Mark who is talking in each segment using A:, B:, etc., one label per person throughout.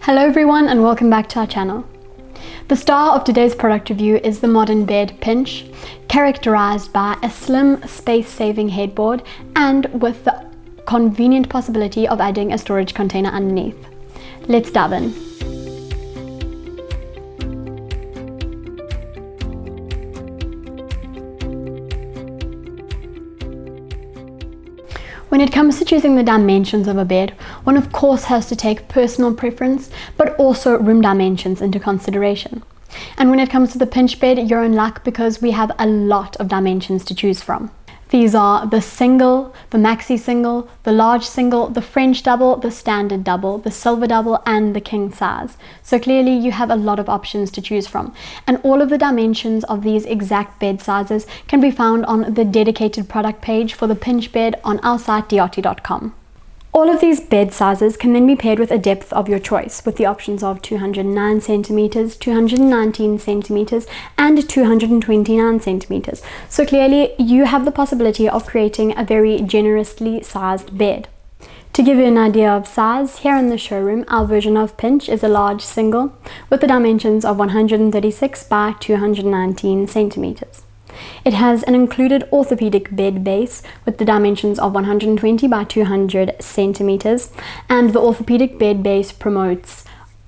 A: Hello everyone and welcome back to our channel. The star of today's product review is the modern bed Pinch, characterized by a slim space-saving headboard and with the convenient possibility of adding a storage container underneath. Let's dive in. When it comes to choosing the dimensions of a bed, one of course has to take personal preference, but also room dimensions into consideration. And when it comes to the Pinch bed, you're in luck because we have a lot of dimensions to choose from. These are the single, the maxi single, the large single, the French double, the standard double, the silver double, and the king size. So clearly you have a lot of options to choose from. And all of the dimensions of these exact bed sizes can be found on the dedicated product page for the Pinch bed on our site dioti.com. All of these bed sizes can then be paired with a depth of your choice, with the options of 209 centimeters, 219 centimeters, and 229 centimeters. So clearly you have the possibility of creating a very generously sized bed. To give you an idea of size, here in the showroom, our version of Pinch is a large single with the dimensions of 136 by 219 centimeters. It has an included orthopaedic bed base with the dimensions of 120 by 200 centimeters, and the orthopaedic bed base promotes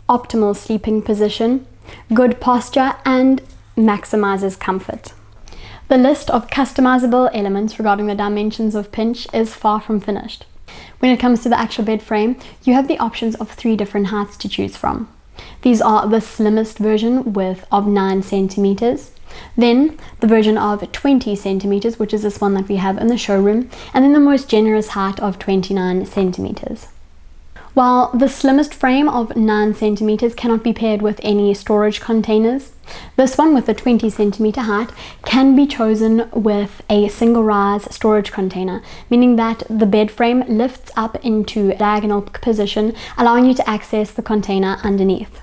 A: optimal sleeping position, good posture, and maximizes comfort. The list of customizable elements regarding the dimensions of Pinch is far from finished. When it comes to the actual bed frame, you have the options of 3 different heights to choose from. These are the slimmest version of 9 centimeters, then the version of 20 centimeters, which is this one that we have in the showroom, and then the most generous height of 29 centimeters. While the slimmest frame of 9 centimeters cannot be paired with any storage containers, this one with the 20 centimeter height can be chosen with a single rise storage container, meaning that the bed frame lifts up into a diagonal position, allowing you to access the container underneath.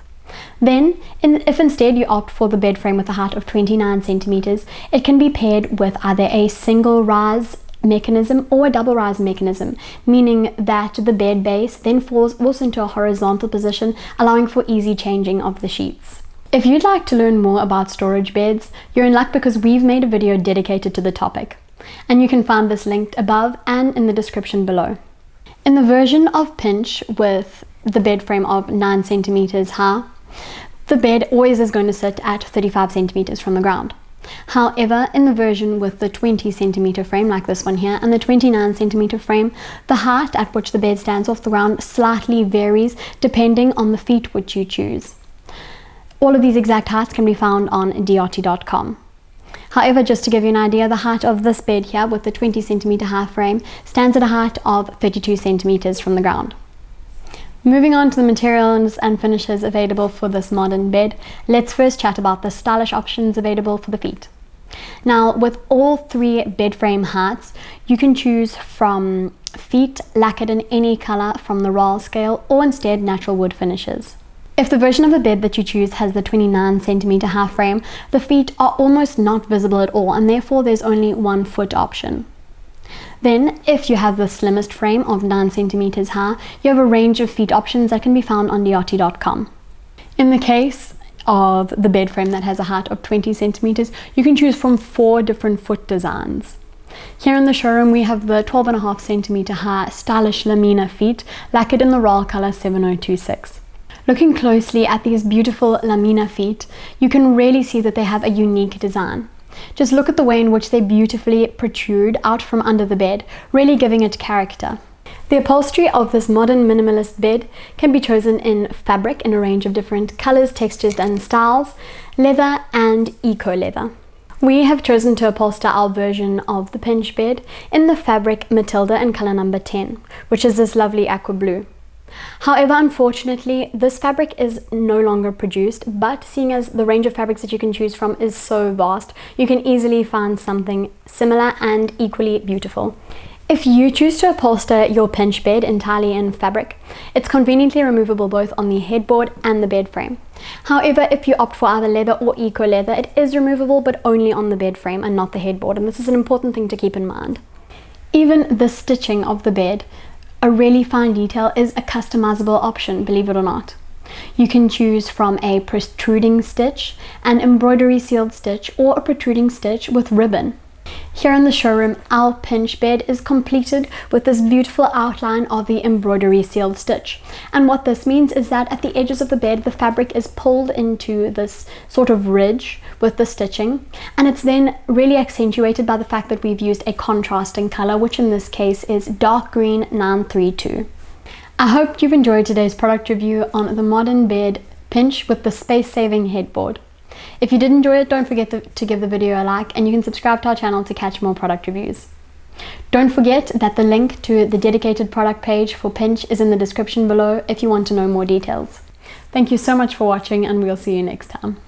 A: Then, if instead you opt for the bed frame with a height of 29 centimeters, it can be paired with either a single rise mechanism or a double rise mechanism, meaning that the bed base then falls also into a horizontal position, allowing for easy changing of the sheets. If you'd like to learn more about storage beds, you're in luck because we've made a video dedicated to the topic, and you can find this linked above and in the description below. In the version of Pinch with the bed frame of 9 centimeters high, the bed always is going to sit at 35 centimeters from the ground. However, in the version with the 20 centimeter frame like this one here and the 29 centimeter frame, the height at which the bed stands off the ground slightly varies depending on the feet which you choose. All of these exact heights can be found on dioti.com. However, just to give you an idea, the height of this bed here with the 20 centimeter high frame stands at a height of 32 centimeters from the ground. Moving on to the materials and finishes available for this modern bed, let's first chat about the stylish options available for the feet. Now, with all 3 bed frame heights, you can choose from feet lacquered in any color from the roll scale or instead natural wood finishes. If the version of the bed that you choose has the 29 centimeter high frame, the feet are almost not visible at all, and therefore there's only 1 foot option. Then, if you have the slimmest frame of 9 centimeters high, you have a range of feet options that can be found on dioti.com. In the case of the bed frame that has a height of 20 centimeters, you can choose from 4 different foot designs. Here in the showroom, we have the 12.5 centimeter high stylish lamina feet, lacquered in the roll color 7026. Looking closely at these beautiful lamina feet, you can really see that they have a unique design. Just look at the way in which they beautifully protrude out from under the bed, really giving it character. The upholstery of this modern minimalist bed can be chosen in fabric in a range of different colors, textures and styles, leather and eco-leather. We have chosen to upholster our version of the Pinch bed in the fabric Matilda in color number 10, which is this lovely aqua blue. However, unfortunately, this fabric is no longer produced, but seeing as the range of fabrics that you can choose from is so vast, you can easily find something similar and equally beautiful. If you choose to upholster your Pinch bed entirely in fabric, it's conveniently removable both on the headboard and the bed frame. However, if you opt for either leather or eco leather, it is removable but only on the bed frame and not the headboard, and this is an important thing to keep in mind. Even the stitching of the bed, a really fine detail, is a customizable option, believe it or not. You can choose from a protruding stitch, an embroidery sealed stitch, or a protruding stitch with ribbon. Here in the showroom, our pinch bed is completed with this beautiful outline of the embroidery sealed stitch. And what this means is that at the edges of the bed, the fabric is pulled into this sort of ridge with the stitching, and it's then really accentuated by the fact that we've used a contrasting color, which in this case is dark green 932. I hope you've enjoyed today's product review on the modern bed pinch with the space-saving headboard. If you did enjoy it, don't forget to give the video a like, and you can subscribe to our channel to catch more product reviews. Don't forget that the link to the dedicated product page for pinch is in the description below if you want to know more details. Thank you so much for watching, and we'll see you next time.